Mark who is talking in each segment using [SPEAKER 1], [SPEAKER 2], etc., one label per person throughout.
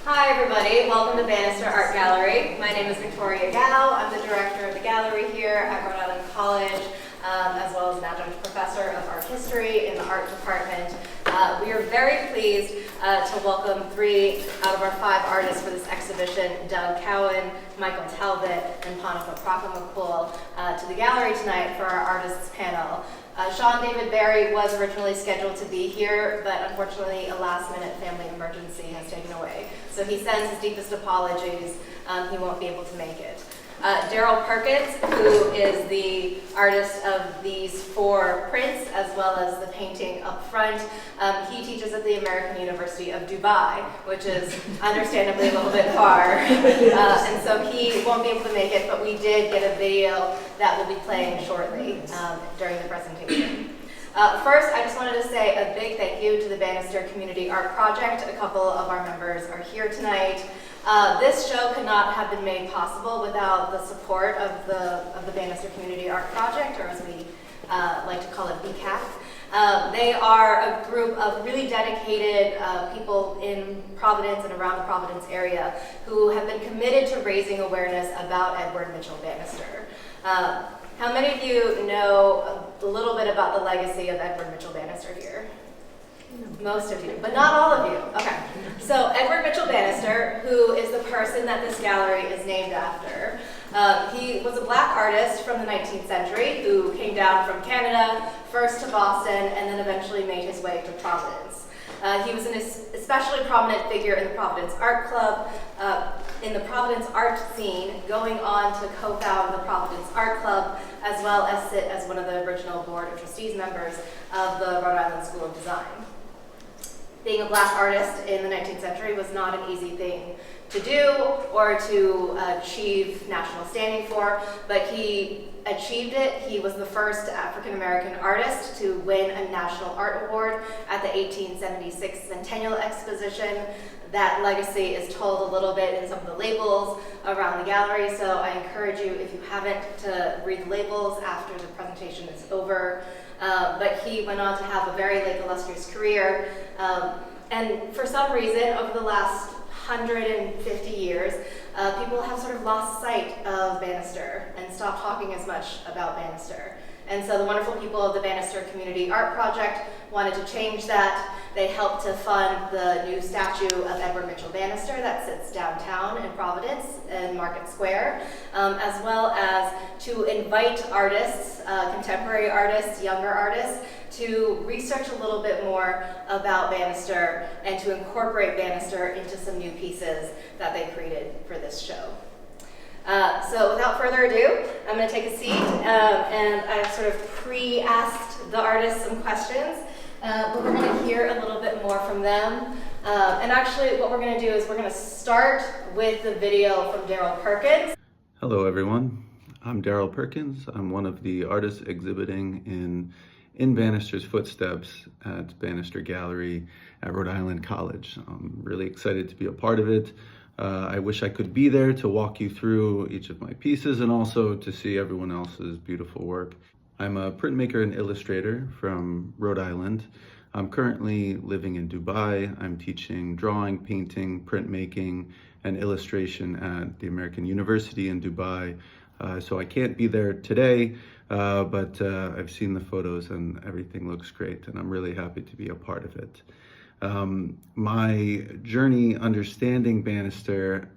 [SPEAKER 1] Hi everybody, welcome to Bannister Art Gallery. My name is Victoria Gao. I'm the director of the gallery here at Rhode Island College, as well as an adjunct professor of art history in the art department. We are very pleased to welcome 3 out of our 5 artists for this exhibition, Cowan, Michael Talbot, and Ponnapa Prakkamakul, to the gallery tonight for our artists panel. Shawndavid Berry was originally scheduled to be here, but unfortunately a last-minute family emergency has taken away. So he sends his deepest apologies. He won't be able to make it. Darrel Perkins, who is the artist of these 4 prints, as well as the painting up front, he teaches at the American University of Dubai, which is understandably a little bit far. And so he won't be able to make it, but we did get a video that will be playing shortly during the presentation. First, I just wanted to say a big thank you to the Bannister Community Art Project. A couple of our members are here tonight. This show could not have been made possible without the support of the Bannister Community Art Project, or as we like to call it, BCAP. They are a group of really dedicated people in Providence and around the Providence area who have been committed to raising awareness about Edward Mitchell Bannister. How many of you know a little bit about the legacy of Edward Mitchell Bannister here? Most of you, but not all of you. Okay. So Edward Mitchell Bannister, who is the person that this gallery is named after, he was a black artist from the 19th century who came down from Canada, first to Boston, and then eventually made his way to Providence. He was an especially prominent figure in the Providence Art Club, in the Providence art scene, going on to co-found the Providence Art Club, as well as sit as one of the original board of trustees members of the Rhode Island School of Design. Being a black artist in the 19th century was not an easy thing to do or to achieve national standing for, but he achieved it. He was the first African-American artist to win a National Art Award at the 1876 Centennial Exposition. That legacy is told a little bit in some of the labels around the gallery, so I encourage you, if you haven't, to read the labels after the presentation is over. But he went on to have a very late illustrious career, and for some reason, over the last 150 years, people have sort of lost sight of Bannister and stopped talking as much about Bannister. And so the wonderful people of the Bannister Community Art Project wanted to change that. They helped to fund the new statue of Edward Mitchell Bannister that sits downtown in Providence in Market Square, as well as to invite artists, contemporary artists, younger artists, to research a little bit more about Bannister and to incorporate Bannister into some new pieces that they created for this show. So without further ado, I'm going to take a seat, and I've sort of pre-asked the artists some questions, but we're going to hear a little bit more from them. And actually what we're going to do is we're going to start with the video from Darrel Perkins.
[SPEAKER 2] Hello everyone, I'm Darrel Perkins. I'm one of the artists exhibiting in Bannister's footsteps at Bannister Gallery at Rhode Island College. I'm really excited to be a part of it. I wish I could be there to walk you through each of my pieces and also to see everyone else's beautiful work. I'm a printmaker and illustrator from Rhode Island. I'm currently living in Dubai. I'm teaching drawing, painting, printmaking, and illustration at the American University in Dubai. So I can't be there today, but I've seen the photos and everything looks great, and I'm really happy to be a part of it. My journey understanding Bannister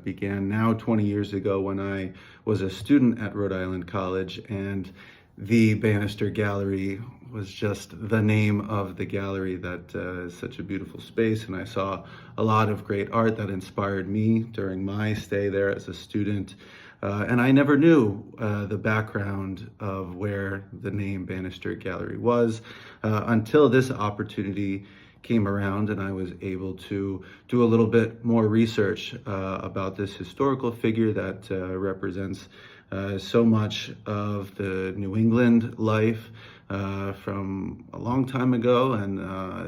[SPEAKER 2] began now 20 years ago when I was a student at Rhode Island College, and the Bannister Gallery was just the name of the gallery that is such a beautiful space, and I saw a lot of great art that inspired me during my stay there as a student. And I never knew the background of where the name Bannister Gallery was until this opportunity came around, and I was able to do a little bit more research about this historical figure that represents so much of the New England life from a long time ago, and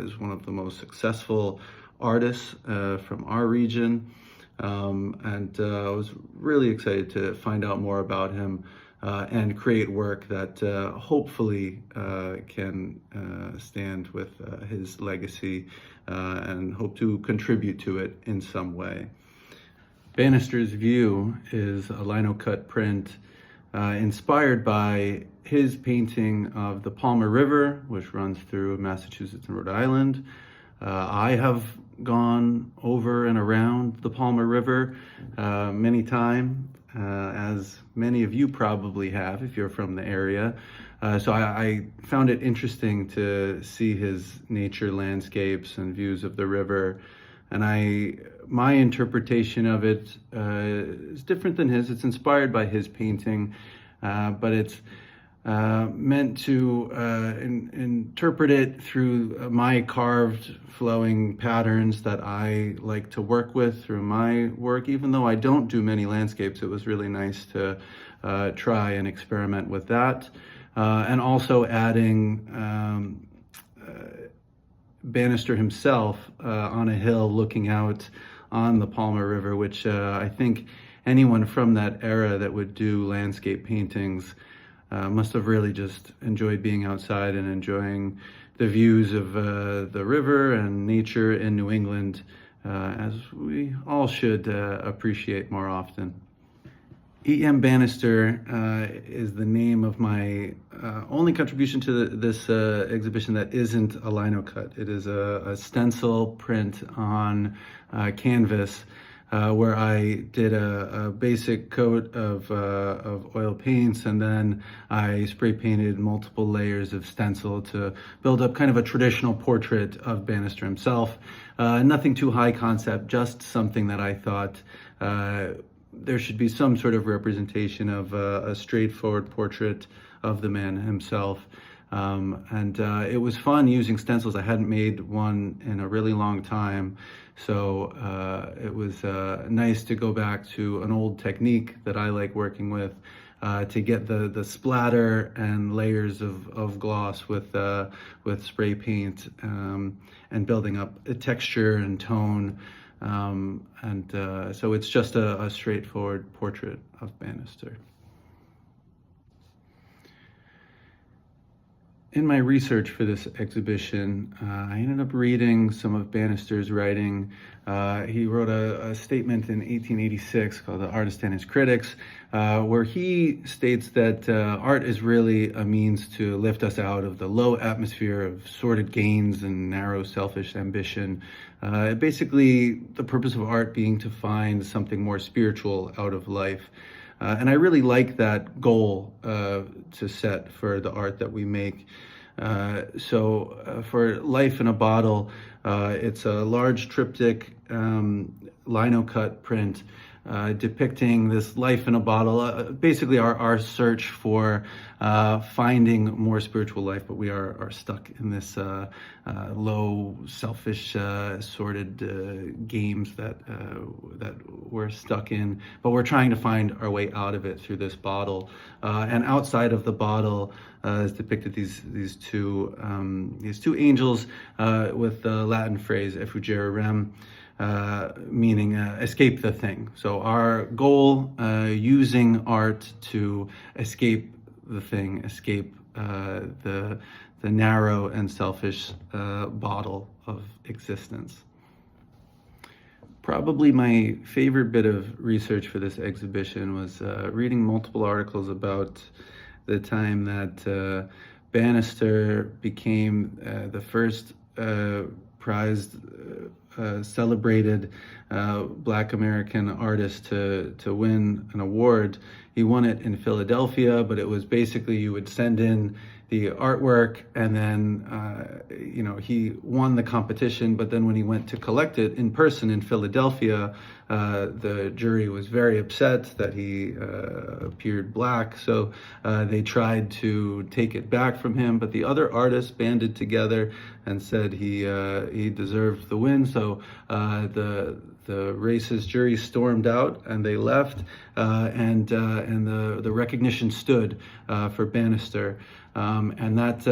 [SPEAKER 2] is one of the most successful artists from our region. And I was really excited to find out more about him and create work that hopefully can stand with his legacy and hope to contribute to it in some way. Bannister's View is a lino-cut print inspired by his painting of the Palmer River, which runs through Massachusetts and Rhode Island. I have gone over and around the Palmer River many times, as many of you probably have if you're from the area. So I found it interesting to see his nature landscapes and views of the river. And my interpretation of it is different than his. It's inspired by his painting, but it's meant to interpret it through my carved flowing patterns that I like to work with through my work. Even though I don't do many landscapes, it was really nice to try and experiment with that. And also adding Bannister himself on a hill looking out on the Palmer River, which I think anyone from that era that would do landscape paintings must have really just enjoyed being outside and enjoying the views of the river and nature in New England, as we all should appreciate more often. E.M. Bannister is the name of my only contribution to this exhibition that isn't a lino cut. It is a stencil print on canvas where I did a basic coat of oil paints, and then I spray painted multiple layers of stencil to build up kind of a traditional portrait of Bannister himself. Nothing too high concept, just something that I thought there should be some sort of representation of a straightforward portrait of the man himself. And it was fun using stencils. I hadn't made one in a really long time, so it was nice to go back to an old technique that I like working with to get the splatter and layers of gloss with spray paint and building up a texture and tone. So it's just a straightforward portrait of Bannister. In my research for this exhibition, I ended up reading some of Bannister's writing. He wrote a statement in 1886 called The Artist and His Critics, where he states that art is really a means to lift us out of the low atmosphere of sordid gains and narrow selfish ambition. Basically, the purpose of art being to find something more spiritual out of life. And I really like that goal to set for the art that we make. So for Life in a Bottle, it's a large triptych lino cut print depicting this life in a bottle, basically our search for finding more spiritual life, but we are stuck in this low, selfish, sordid games that we're stuck in, but we're trying to find our way out of it through this bottle. And outside of the bottle is depicted these two angels with the Latin phrase "effugere rem," meaning escape the thing. So our goal, using art to escape the thing, escape the narrow and selfish bottle of existence. Probably my favorite bit of research for this exhibition was reading multiple articles about the time that Bannister became the first prized celebrated Black American artist to win an award. He won it in Philadelphia, but it was basically you would send in the artwork, and then he won the competition. But then when he went to collect it in person in Philadelphia, the jury was very upset that he appeared Black, so they tried to take it back from him. But the other artists banded together and said he deserved the win. So the racist jury stormed out and they left, and the recognition stood for Bannister. And that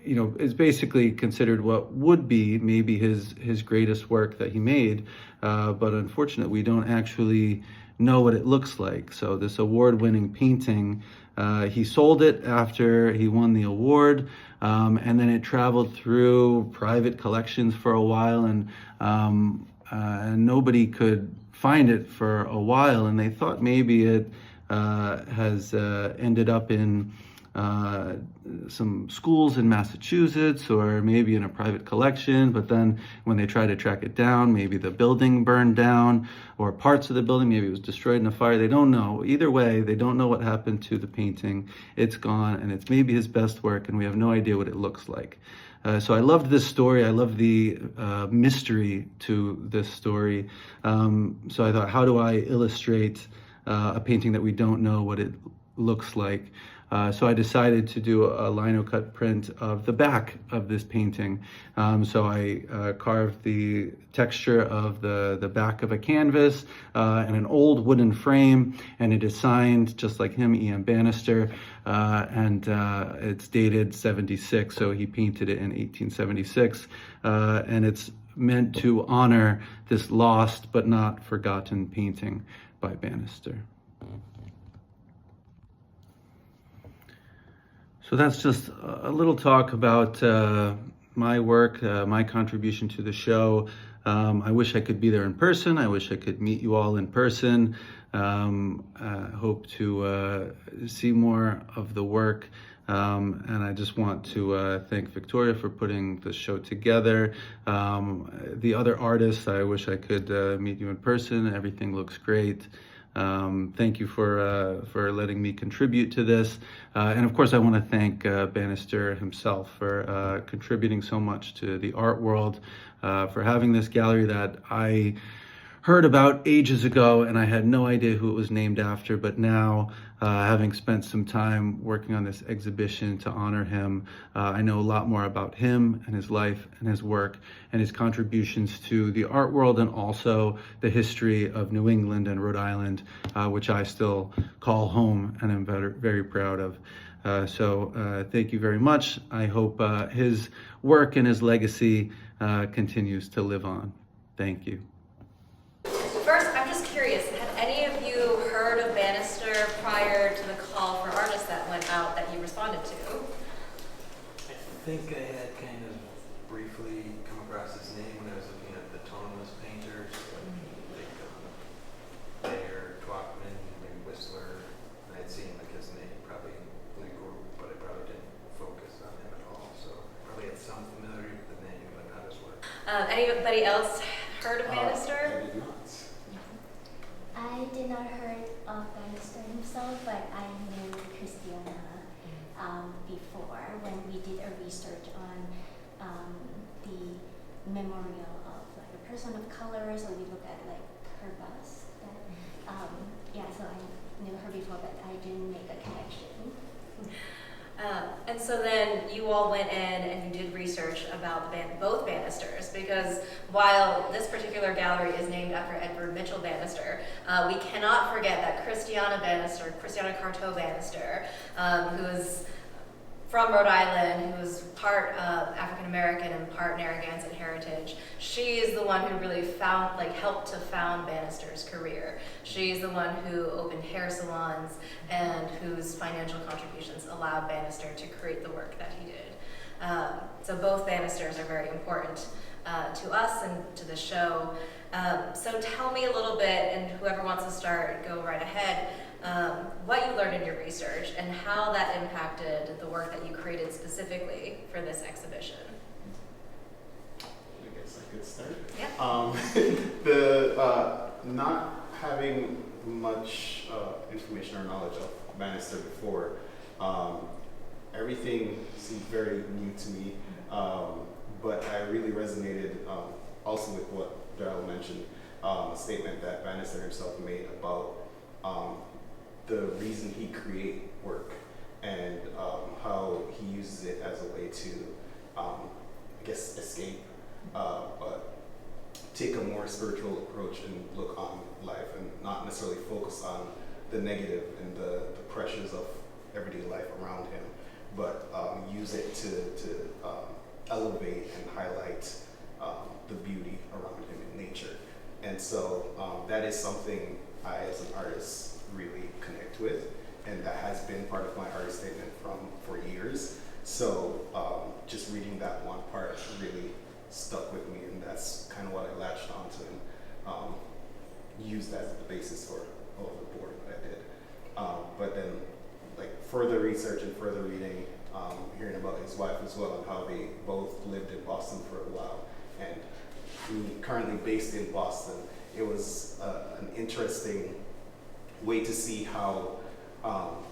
[SPEAKER 2] is basically considered what would be maybe his greatest work that he made, but unfortunately we don't actually know what it looks like. So this award-winning painting, he sold it after he won the award, and then it traveled through private collections for a while, and nobody could find it for a while, and they thought maybe it has ended up in some schools in Massachusetts, or maybe in a private collection. But then when they tried to track it down, maybe the building burned down, or parts of the building, maybe it was destroyed in a fire. They don't know. Either way, they don't know what happened to the painting. It's gone, and it's maybe his best work, and we have no idea what it looks like. So I loved this story. I loved the mystery to this story. So I thought, how do I illustrate a painting that we don't know what it looks like? So I decided to do a lino cut print of the back of this painting. So I carved the texture of the back of a canvas and an old wooden frame, and it is signed just like him, E.M. Bannister, and it's dated 76, so he painted it in 1876, and it's meant to honor this lost but not forgotten painting by Bannister. So that's just a little talk about my work, my contribution to the show. I wish I could be there in person. I wish I could meet you all in person. Hope to see more of the work. And I just want to thank Victoria for putting the show together. The other artists, I wish I could meet you in person. Everything looks great. Thank you for letting me contribute to this. And of course, I want to thank Bannister himself for contributing so much to the art world, for having this gallery that I heard about ages ago, and I had no idea who it was named after, but now, having spent some time working on this exhibition to honor him, I know a lot more about him and his life and his work and his contributions to the art world, and also the history of New England and Rhode Island, which I still call home and am very, very proud of. So thank you very much. I hope his work and his legacy continues to live on. Thank you.
[SPEAKER 1] First, I'm just curious, had any of you heard of Bannister prior to the call for artists that went out that you responded to?
[SPEAKER 3] I think I had kind of briefly come across his name when I was looking at the toneless painters, like Bayer, Twachtman, maybe Whistler. And I'd seen like his name probably in the group, but I probably didn't focus on him at all. So probably had some familiarity with the name, but not his work.
[SPEAKER 1] Anybody else heard of Bannister?
[SPEAKER 3] I did not.
[SPEAKER 4] I did not heard of Bannister himself, but I knew Christiana before when we did a research on the memorial of like a person of color. So we looked at like her bust. Yeah, so I knew her before, but I didn't make a connection.
[SPEAKER 1] And so then you all went in and you did research about both Bannisters, because while this particular gallery is named after Edward Mitchell Bannister, we cannot forget that Christiana Carto Bannister, who is from Rhode Island, who is part African American and part Narragansett heritage. She is the one who really helped to found Bannister's career. She's the one who opened hair salons and whose financial contributions allowed Bannister to create the work that he did. So both Bannisters are very important to us and to the show. So tell me a little bit, and whoever wants to start, go right ahead, what you learned in your research and how that impacted the work that you created specifically for this exhibition.
[SPEAKER 5] I guess I could start.
[SPEAKER 1] Yeah.
[SPEAKER 5] Not having much information or knowledge of Bannister before, everything seemed very new to me, but I really resonated also with what Darrel mentioned, a statement that Bannister himself made about the reason he create work and how he uses it as a way to, I guess, escape, but take a more spiritual approach and look on life and not necessarily focus on the negative and the pressures of everyday life around him, but use it to elevate and highlight the beauty around him in nature. And so that is something I as an artist really connect with, and that has been part of my artist statement for years. So just reading that one part really stuck with me, and that's kind of what I latched onto and used as the basis for all of the board that I did. But then, like, further research and further reading, hearing about his wife as well and how they both lived in Boston for a while, and me currently based in Boston, it was an interesting way to see how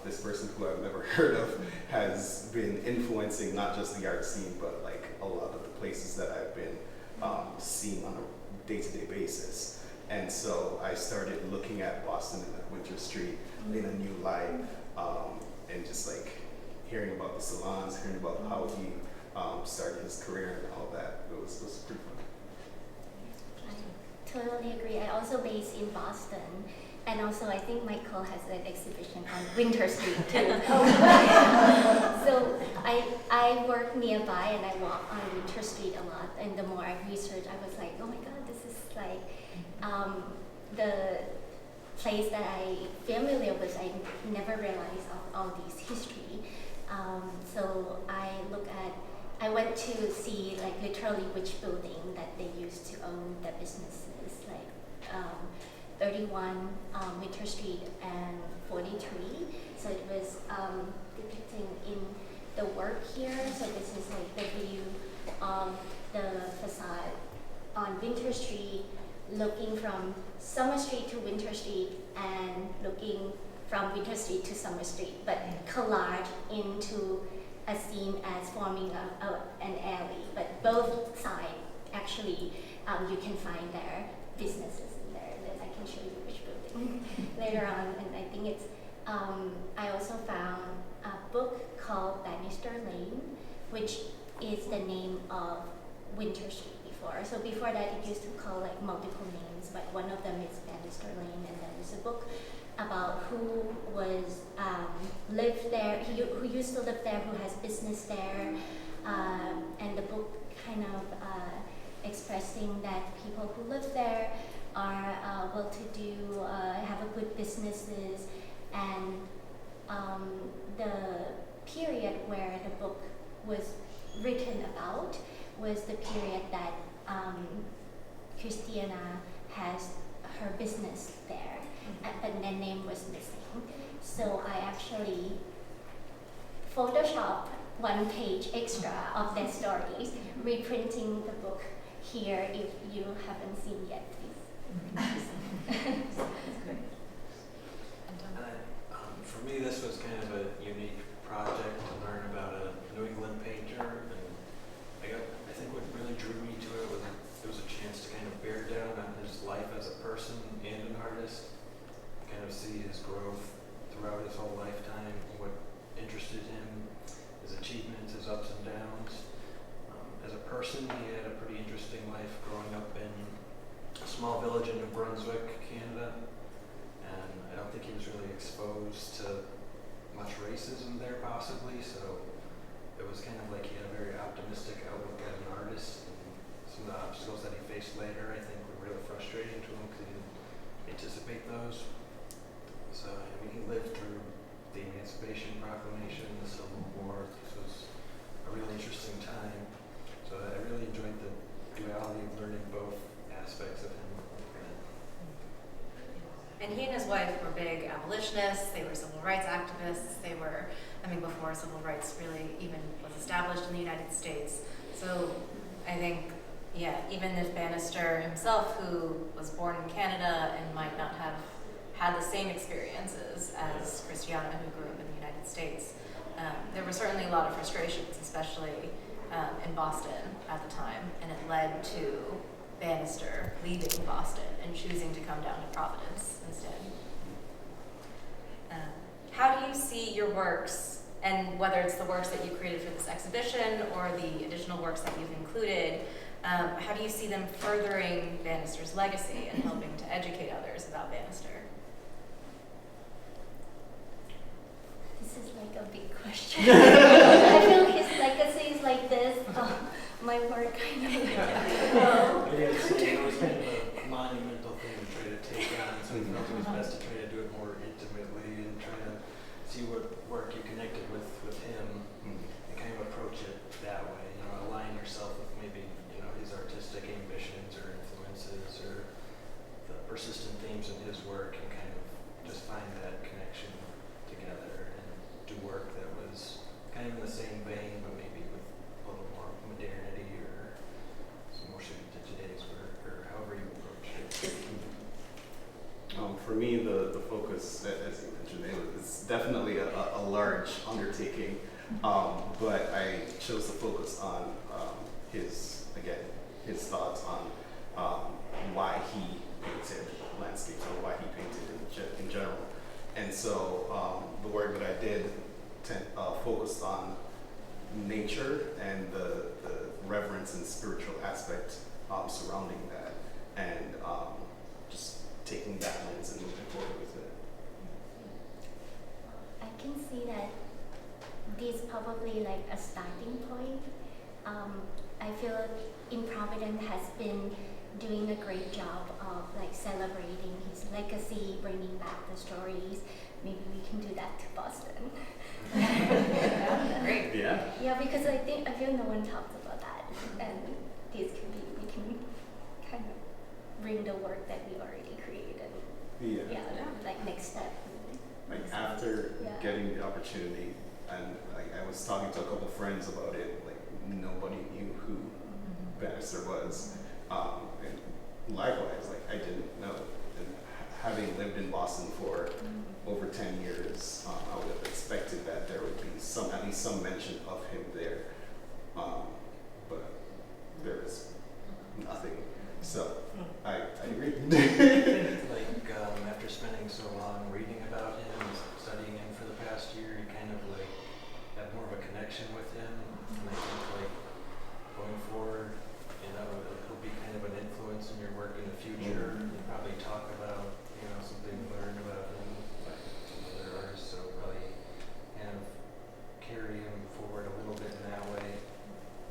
[SPEAKER 5] this person who I've never heard of has been influencing not just the art scene, but like a lot of the places that I've been seeing on a day-to-day basis. And so I started looking at Boston and at Winter Street in a new light, and just like hearing about the salons, hearing about how he started his career and all that. It was pretty fun.
[SPEAKER 4] I totally agree. I also based in Boston, and also I think Michael has an exhibition on Winter Street too. So I work nearby and I walk on Winter Street a lot, and the more I research, I was like, oh my god, this is like the place that I familiar with. I never realized of all these history. So I went to see like literally which building that they used to own the businesses, like 31 Winter Street and 43. So it was depicting in the work here. So this is like the view of the facade on Winter Street, looking from Summer Street to Winter Street and looking from Winter Street to Summer Street, but collage into a scene as forming an alley. But both sides, actually, you can find their businesses in there. And then I can show you which building later on. And I think it's, I also found a book called Bannister Lane, which is the name of Winter Street before. So before that, it used to call like multiple names, but one of them is Bannister Lane, and then there's a book about who was lived there, who used to live there, who has business there, and the book kind of expressing that people who live there are well-to-do, have a good businesses, and the period where the book was written about was the period that Christiana has her business there, but the name was missing. So I actually photoshopped one page extra of their stories, reprinting the book here if you haven't seen yet, please.
[SPEAKER 3] For me, this was kind of a unique project to learn about a New England painter, and I think what really drew me to it was a chance to kind of bear down on his life as a person and an artist, kind of see his growth throughout his whole lifetime, what interested him, his achievements, his ups and downs. As a person, he had a pretty interesting life growing up in a small village in New Brunswick, Canada, and I don't think he was really exposed to much racism there possibly, so it was kind of like he had a very optimistic outlook as an artist, and some of the obstacles that he faced later I think were really frustrating to him because he didn't anticipate those. So I mean, he lived through the Emancipation Proclamation, the Civil War. This was a really interesting time. So I really enjoyed the duality of learning both aspects of him.
[SPEAKER 1] And he and his wife were big abolitionists. They were civil rights activists. They were, before civil rights really even was established in the United States. So I think, even if Bannister himself, who was born in Canada and might not have had the same experiences as Christiana, who grew up in the United States, there were certainly a lot of frustrations, especially in Boston at the time, and it led to Bannister leaving Boston and choosing to come down to Providence instead. How do you see your works, and whether it's the works that you created for this exhibition or the additional works that you've included, how do you see them furthering Bannister's legacy and helping to educate others about Bannister?
[SPEAKER 4] This is like a big question. I feel his legacy is like this. My work kind of
[SPEAKER 3] It was kind of a monumental thing to try to take on, so we felt it was best to try to do it more intimately and try to see what work you connected with him and kind of approach it that way. You know, align yourself with maybe, you know, his artistic ambitions or influences or the persistent themes in his work, and kind of just find that connection together and do work that was kind of in the same vein, but maybe with a little more modernity or some more suited to today's work, or however you approach it.
[SPEAKER 5] For me, the focus, as you mentioned, is definitely a large undertaking, but I chose to focus on his thoughts on why he painted landscapes or why he painted in general. And so the work that I did focused on nature and the reverence and spiritual aspect surrounding that, and just taking that lens and moving forward with it.
[SPEAKER 4] I can see that this is probably like a starting point. I feel Improvident has been doing a great job of like celebrating his legacy, bringing back the stories. Maybe we can do that to Boston.
[SPEAKER 1] Great.
[SPEAKER 5] Yeah.
[SPEAKER 4] Yeah, because I feel no one talks about that, and we can kind of bring the work that we already created.
[SPEAKER 5] Yeah.
[SPEAKER 4] Like next step.
[SPEAKER 5] Like after
[SPEAKER 4] Yeah.
[SPEAKER 5] getting the opportunity, and like I was talking to a couple friends about it, like nobody knew who Bannister was, and likewise, like I didn't know. And having lived in Boston for over 10 years, I would have expected that there would be at least some mention of him there, but there is nothing. So I agree.
[SPEAKER 3] Like after spending so long reading about him and studying him for the past year, you kind of like have more of a connection with him. And I think like going forward, you know, it'll be kind of an influence in your work in the future. You'll probably talk about, you know, something you learned about him, like some other artists, so probably kind of carry him forward a little bit in that way.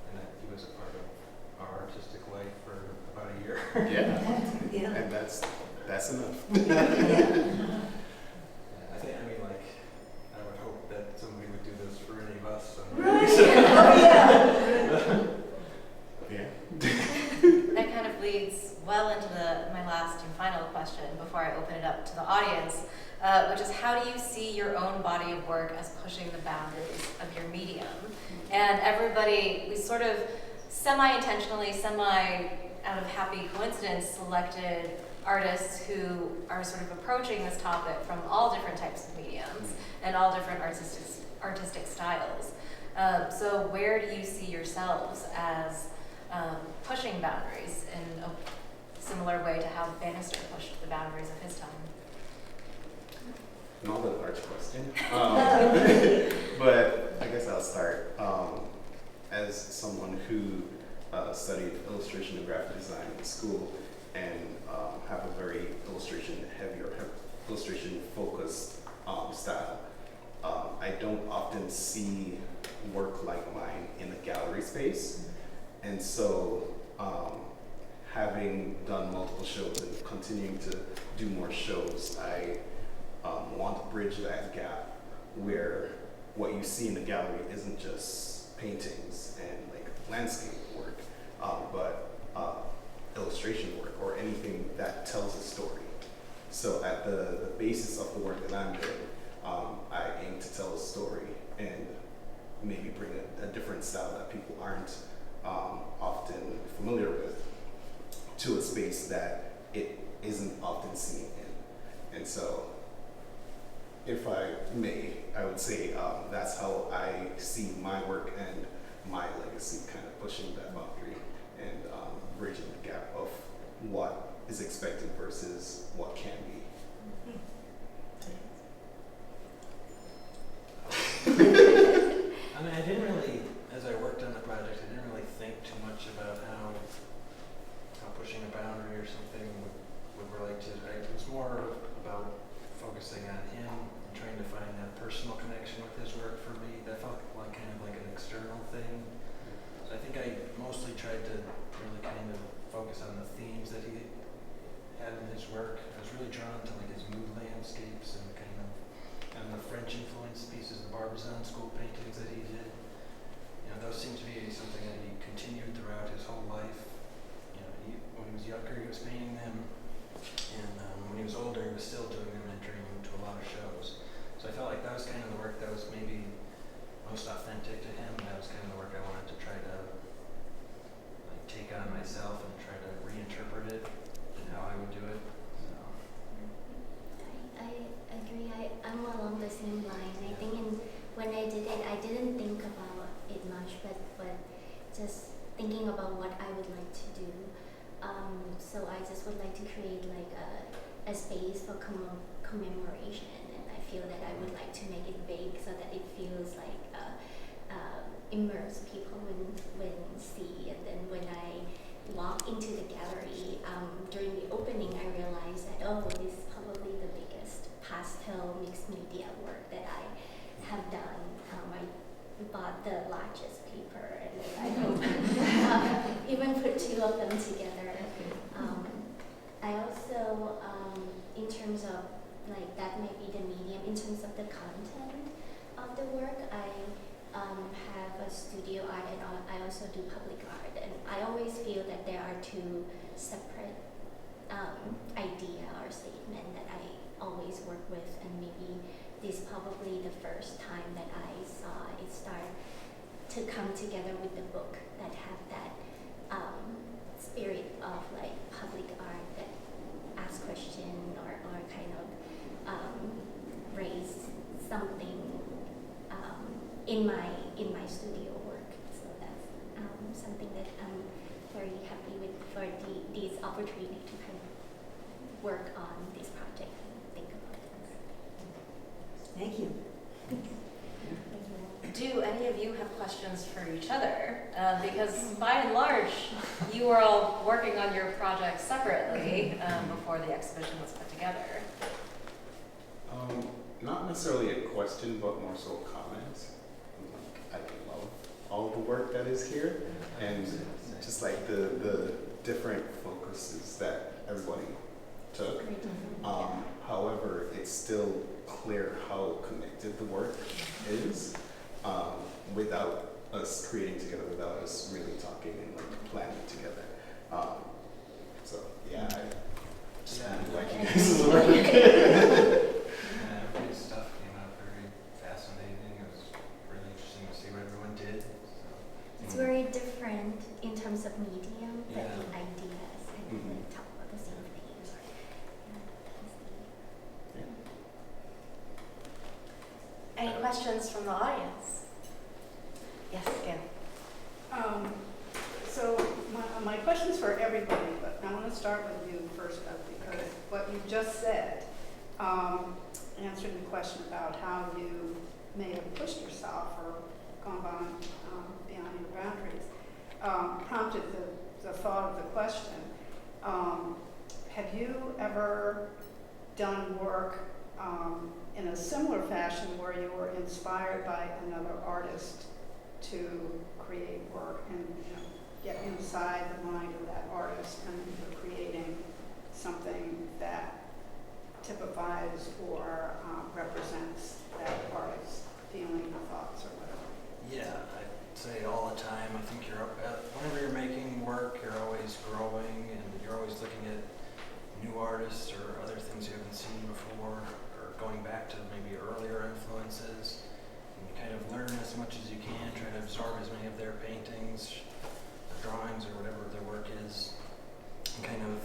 [SPEAKER 3] And that he was a part of our artistic life for about a year.
[SPEAKER 5] Yeah. And that's enough.
[SPEAKER 3] I mean, like, I would hope that somebody would do this for any of us.
[SPEAKER 5] Yeah.
[SPEAKER 1] That kind of leads well into my last and final question before I open it up to the audience, which is, how do you see your own body of work as pushing the boundaries of your medium? And everybody, we sort of semi-intentionally, out of happy coincidence, selected artists who are sort of approaching this topic from all different types of mediums and all different artistic styles. So where do you see yourselves as pushing boundaries in a similar way to how Bannister pushed the boundaries of his time?
[SPEAKER 5] Not an arch question, but I guess I'll start. As someone who studied illustration and graphic design in school and have a very illustration-heavy or illustration-focused style, I don't often see work like mine in a gallery space. And so having done multiple shows and continuing to do more shows, I want to bridge that gap where what you see in the gallery isn't just paintings and like landscape work, but illustration work or anything that tells a story. So at the basis of the work that I'm doing, I aim to tell a story and maybe bring a different style that people aren't often familiar with to a space that it isn't often seen in. And so, if I may, I would say that's how I see my work and my legacy kind of pushing that boundary and bridging the gap of what is expected versus what can be.
[SPEAKER 3] I mean, I didn't really, as I worked on the project, I didn't really think too much about how pushing a boundary or something would relate to. It was more about focusing on him and trying to find that personal connection with his work for me. That felt like kind of like an external work. I was really drawn to like his mood landscapes and the French influenced pieces, the Barbizon school paintings that he did. You know, those seem to be something that he continued throughout his whole life. You know, when he was younger, he was painting them, and when he was older, he was still doing them and entering them to a lot of shows. So I felt like that was kind of the work that was maybe most authentic to him. That was kind of the work I wanted to try to like take on myself and try to reinterpret it and how I would do it. So.
[SPEAKER 4] I agree. I'm along the same line. I think when I did it, I didn't think about it much, but just thinking about what I would like to do. So I just would like to create like a space for commemoration, and I feel that I would like to make it big so that it feels like immerse people when see. And then when I walk into the gallery during the opening, I realized that this is probably the biggest pastel mixed media work that I have done. I bought the largest paper, and I hope even put two of them together. I also, in terms of like that might be the medium. In terms of the content of the work, I have a studio art, and I also do public art, and I always feel that there are two separate idea or statement that I always work with, and maybe this is probably the first time that I saw it start to come together with the book that have that spirit of like public art that ask question or kind of raise something in my studio work. So that's something that I'm very happy with for this opportunity to kind of work on this project and think about this.
[SPEAKER 6] Thank you.
[SPEAKER 1] Do any of you have questions for each other? Because by and large, you were all working on your project separately before the exhibition was put together.
[SPEAKER 5] Not necessarily a question, but more so a comment. I love all the work that is here, and just like the different focuses that everybody took. However, it's still clear how connected the work is without us creating together, without us really talking and like planning together. So yeah, I just really like you guys' work.
[SPEAKER 3] Everybody's stuff came out very fascinating. It was really interesting to see what everyone did. So.
[SPEAKER 4] It's very different in terms of medium, but
[SPEAKER 3] Yeah.
[SPEAKER 4] the ideas and we talk about the same things.
[SPEAKER 1] Any questions from the audience? Yes, again.
[SPEAKER 7] So my question's for everybody, but I want to start with you first, Beth, because what you just said, answering the question about how you may have pushed yourself or gone beyond your boundaries, prompted the thought of the question. Have you ever done work in a similar fashion where you were inspired by another artist to create work and get inside the mind of that artist, and you're creating something that typifies or represents that artist's feeling or thoughts or whatever?
[SPEAKER 3] Yeah, I'd say all the time. I think whenever you're making work, you're always growing, and you're always looking at new artists or other things you haven't seen before, or going back to maybe earlier influences. And you kind of learn as much as you can, try to absorb as many of their paintings, their drawings, or whatever their work is, and kind of,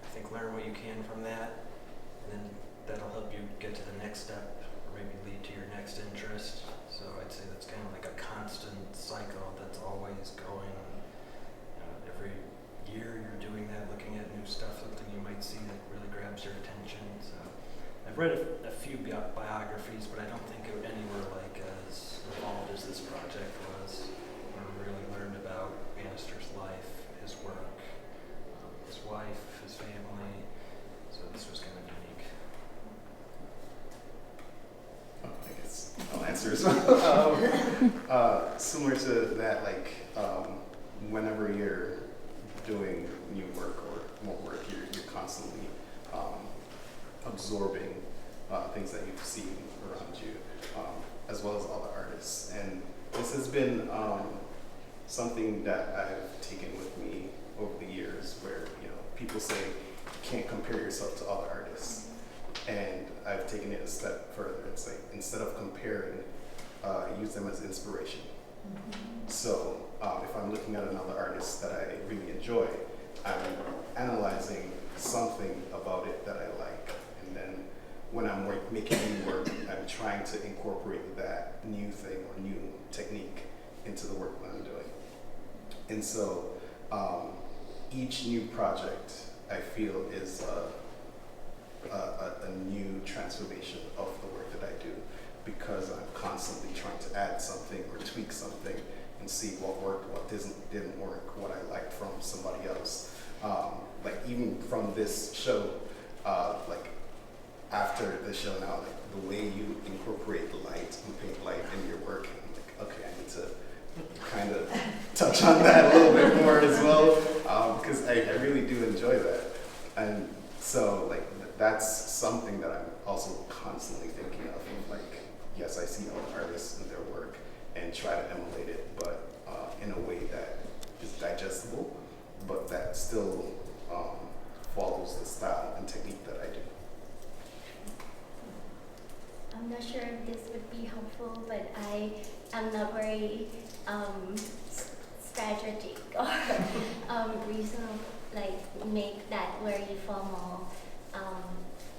[SPEAKER 3] I think, learn what you can from that, and then that'll help you get to the next step, or maybe lead to your next interest. So I'd say that's kind of like a constant cycle that's always going. Every year you're doing that, looking at new stuff, something you might see that really grabs your attention. So I've read a few biographies, but I don't think anywhere like as involved as this project was, where we really learned about Bannister's life, his work, his wife, his family. So this was kind of unique.
[SPEAKER 5] I guess I'll answer as well. Similar to that, like whenever you're doing new work or more work, you're constantly absorbing things that you've seen around you, as well as other artists. And this has been something that I've taken with me over the years, where people say you can't compare yourself to other artists, and I've taken it a step further. It's like, instead of comparing, use them as inspiration. So if I'm looking at another artist that I really enjoy, I'm analyzing something about it that I like, and then when I'm making new work, I'm trying to incorporate that new thing or new technique into the work that I'm doing. And so each new project, I feel, is a new transformation of the work that I do, because I'm constantly trying to add something or tweak something and see what worked, what didn't work, what I liked from somebody else. Like even from this show, like after the show now, like the way you incorporate light and paint light in your work, I'm like, okay, I need to kind of touch on that a little bit more as well, because I really do enjoy that. And so like that's something that I'm also constantly thinking of. Like, yes, I see other artists and their work and try to emulate it, but in a way that is digestible, but that still follows the style and technique that I do.
[SPEAKER 4] I'm not sure if this would be helpful, but I am not very strategic or reasonable, like make that very formal.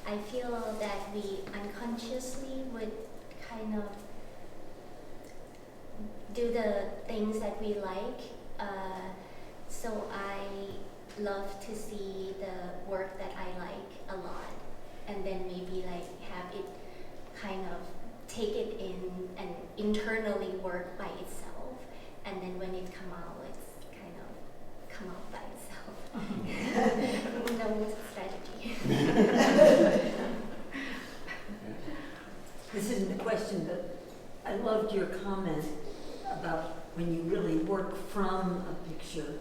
[SPEAKER 4] I feel that we unconsciously would kind of do the things that we like. So I love to see the work that I like a lot, and then maybe like have it kind of take it in and internally work by itself, and then when it come out, it's kind of come out by itself. No strategy.
[SPEAKER 6] This isn't a question, but I loved your comment about when you really work from a picture,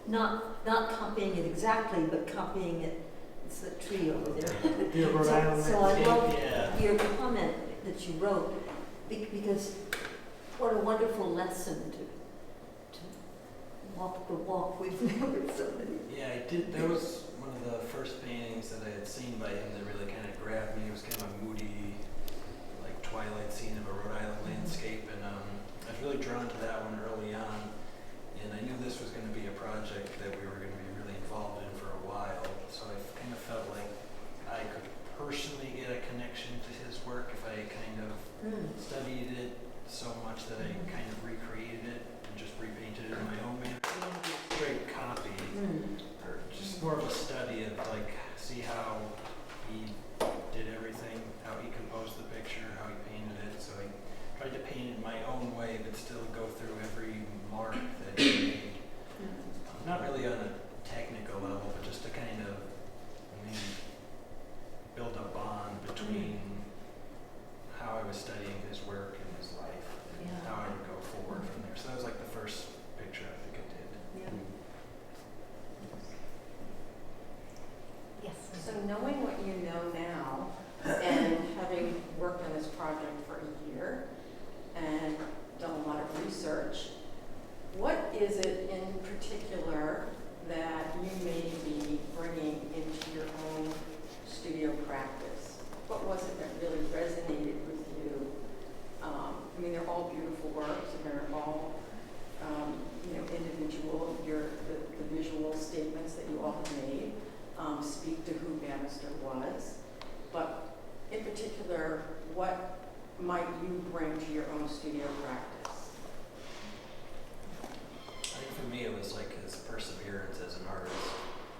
[SPEAKER 6] not copying it exactly, but copying it. It's the tree over there.
[SPEAKER 8] The Rhode Island
[SPEAKER 6] So I
[SPEAKER 8] landscape,
[SPEAKER 6] love
[SPEAKER 8] yeah.
[SPEAKER 6] your comment that you wrote, because what a wonderful lesson to walk the walk with somebody.
[SPEAKER 3] Yeah, I did. That was one of the first paintings that I had seen by him that really kind of grabbed me. It was kind of a moody, like twilight scene of a Rhode Island landscape, and I was really drawn to that one early on. And I knew this was going to be a project that we were going to be really involved in for a while. So I kind of felt like I could personally get a connection to his work if I kind of studied it so much that I kind of recreated it and just repainted it in my own manner. It wouldn't be a straight copy, or just more of a study of like, see how he did everything, how he composed the picture, how he painted it. So I tried to paint it my own way, but still go through every mark that he made. Not really on a technical level, but just to kind of build a bond between how I was studying his work and his life, and how I would go forward from there. So that was like the first picture I think I did.
[SPEAKER 1] Yes.
[SPEAKER 9] So knowing what you know now, and having worked on this project for a year, and done a lot of research, what is it in particular that you may be bringing into your own studio practice? What was it that really resonated with you? I mean, they're all beautiful works, and they're all, individual. The visual statements that you all have made speak to who Bannister was. But in particular, what might you bring to your own studio practice?
[SPEAKER 3] I think for me it was like his perseverance as an artist.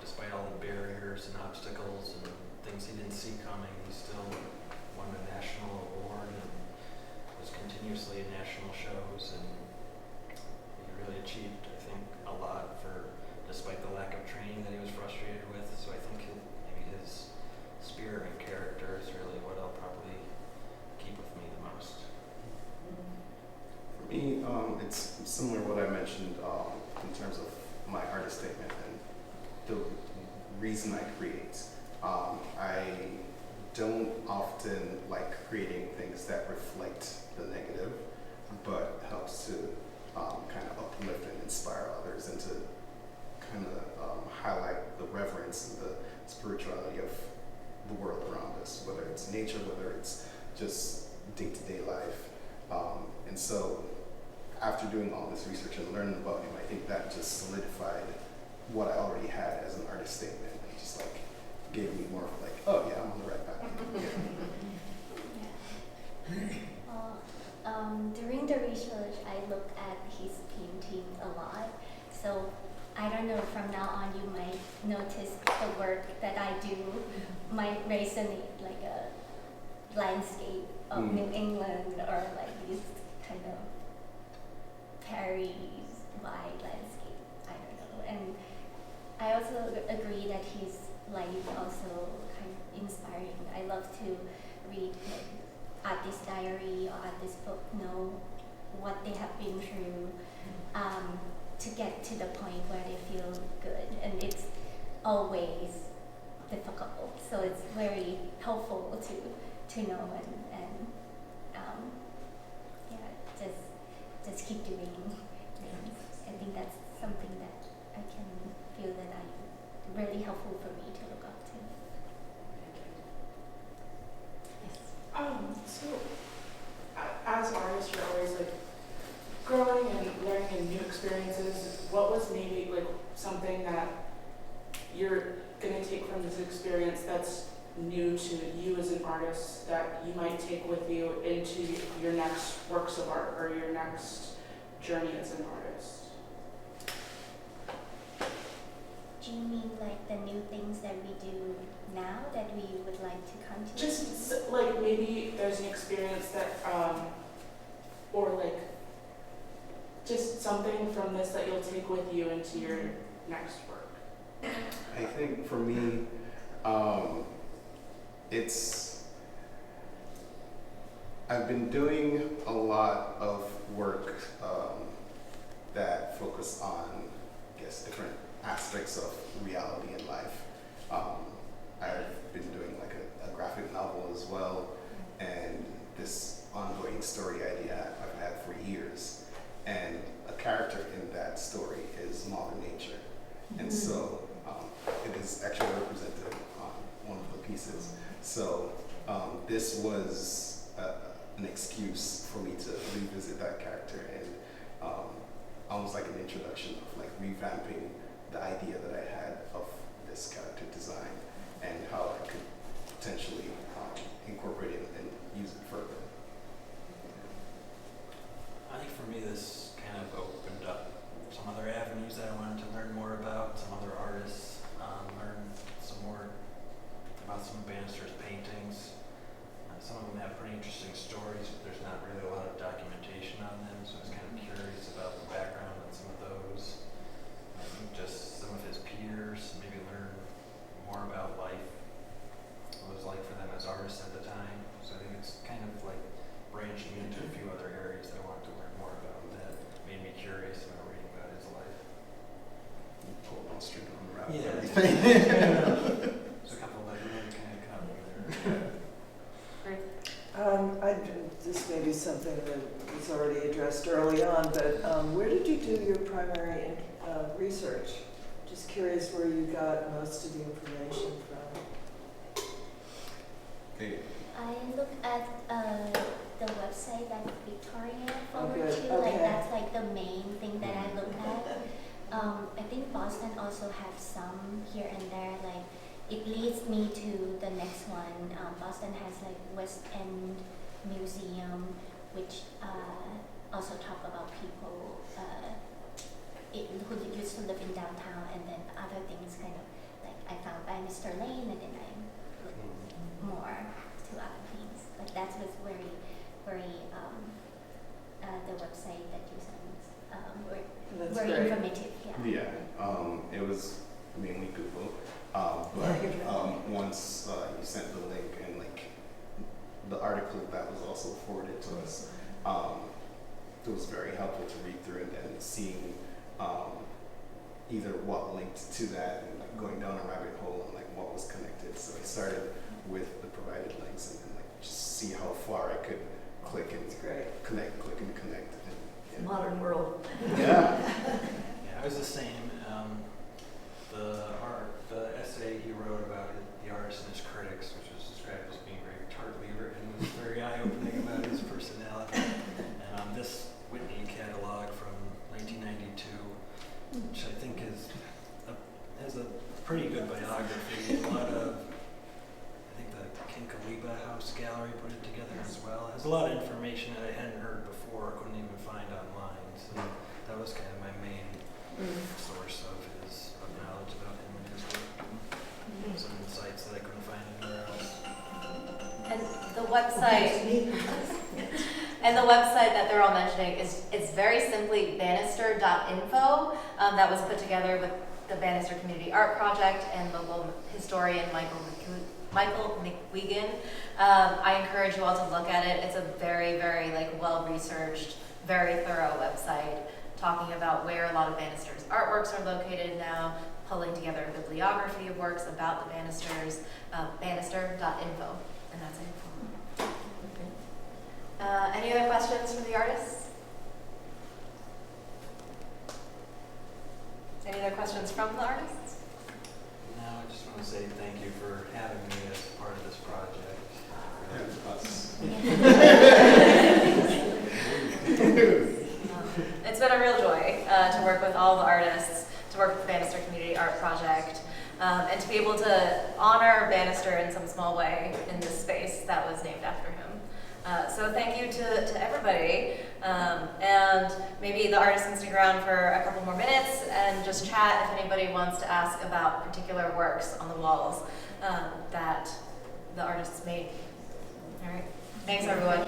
[SPEAKER 3] Despite all the barriers and obstacles and things he didn't see coming, he still won a national award and was continuously in national shows, and he really achieved, I think, a lot despite the lack of training that he was frustrated with. So I think maybe his spirit and character is really what I'll probably keep with me the most.
[SPEAKER 5] For me, it's similar to what I mentioned in terms of my artist statement and the reason I create. I don't often like creating things that reflect the negative, but helps to kind of uplift and inspire others, and to kind of highlight the reverence and the spirituality of the world around us, whether it's nature, whether it's just day-to-day life. And so after doing all this research and learning about him, I think that just solidified what I already had as an artist statement. It just like gave me more of like, oh yeah, I'm on the right path.
[SPEAKER 4] During the research, I looked at his painting a lot. So I don't know, from now on you might notice the work that I do might resonate like a landscape of New England, or like these kind of Paris wide landscape. I don't know. And I also agree that his life also kind of inspiring. I love to read like artist diary or artist book, know what they have been through, to get to the point where they feel good. And it's always difficult, so it's very helpful to know and yeah, just keep doing things. I think that's something that I can feel that I really helpful for me to look up to. Yes.
[SPEAKER 8] So as artists, you're always like growing and learning and new experiences. What was maybe like something that you're gonna take from this experience that's new to you as an artist that you might take with you into your next works of art or your next journey as an artist?
[SPEAKER 4] Do you mean like the new things that we do now that we would like to continue?
[SPEAKER 8] Just like maybe there's an experience that, or like just something from this that you'll take with you into your next work.
[SPEAKER 5] I think for me, I've been doing a lot of work that focus on, I guess, different aspects of reality in life. I've been doing like a graphic novel as well, and this ongoing story idea I've had for years. And a character in that story is Mother Nature. And so it is actually represented on one of the pieces. So this was an excuse for me to revisit that character, and almost like an introduction of like revamping the idea that I had of this character design and how I could potentially incorporate it and use it further.
[SPEAKER 3] I think for me this kind of opened up some other avenues that I wanted to learn more about, some other artists, learn some more about some of Bannister's paintings. Some of them have pretty interesting stories, but there's not really a lot of documentation on them, so I was kind of curious about the background on some of those. I think just some of his peers, maybe learn more about life, what it was like for them as artists at the time. So I think it's kind of like branched me into a few other areas that I wanted to learn more about that made me curious about reading about his life.
[SPEAKER 5] You pulled on string on the rabbit.
[SPEAKER 3] Yeah.
[SPEAKER 5] Everything.
[SPEAKER 3] There's a couple that really kind of caught me there.
[SPEAKER 10] This may be something that was already addressed early on, but where did you do your primary research? Just curious where you got most of the information from.
[SPEAKER 5] Okay.
[SPEAKER 4] I look at the website that Victoria forwarded
[SPEAKER 10] good.
[SPEAKER 4] to.
[SPEAKER 10] Okay.
[SPEAKER 4] Like that's like the main thing that I look at. I think Boston also has some here and there. Like it leads me to the next one. Boston has like West End Museum, which also talk about people who used to live in downtown, and then other things kind of like I found Bannister Lane, and then I looked more to other things. Like that was very the website that you sent
[SPEAKER 10] That's
[SPEAKER 4] very
[SPEAKER 10] great.
[SPEAKER 4] informative. Yeah.
[SPEAKER 5] Yeah, it was mainly Google, but once you sent the link and like the article that was also forwarded to us, it was very helpful to read through and then seeing either what linked to that and like going down a rabbit hole and like what was connected. So I started with the provided
[SPEAKER 3] a lot of information that I hadn't heard before, couldn't even find online. So that was kind of my main source of knowledge about him and his work. Some insights that I couldn't find anywhere else.
[SPEAKER 1] And the website, that they're all mentioning is very simply bannister.info. That was put together with the Bannister Community Art Project and local historian Michael McWegan. I encourage you all to look at it. It's a very, very well-researched, very thorough website talking about where a lot of Bannister's artworks are located now, pulling together a bibliography of works about the Bannisters, bannister.info, and that's info. Any other questions from the artists? Any other questions from the artists?
[SPEAKER 3] No, I just want to say thank you for having me as part of this project.
[SPEAKER 1] It's been a real joy to work with all the artists, to work with the Bannister Community Art Project, and to be able to honor Bannister in some small way in this space that was named after him. So thank you to everybody, and maybe the artists can stick around for a couple more minutes and just chat if anybody wants to ask about particular works on the walls that the artists made. All right, thanks everyone.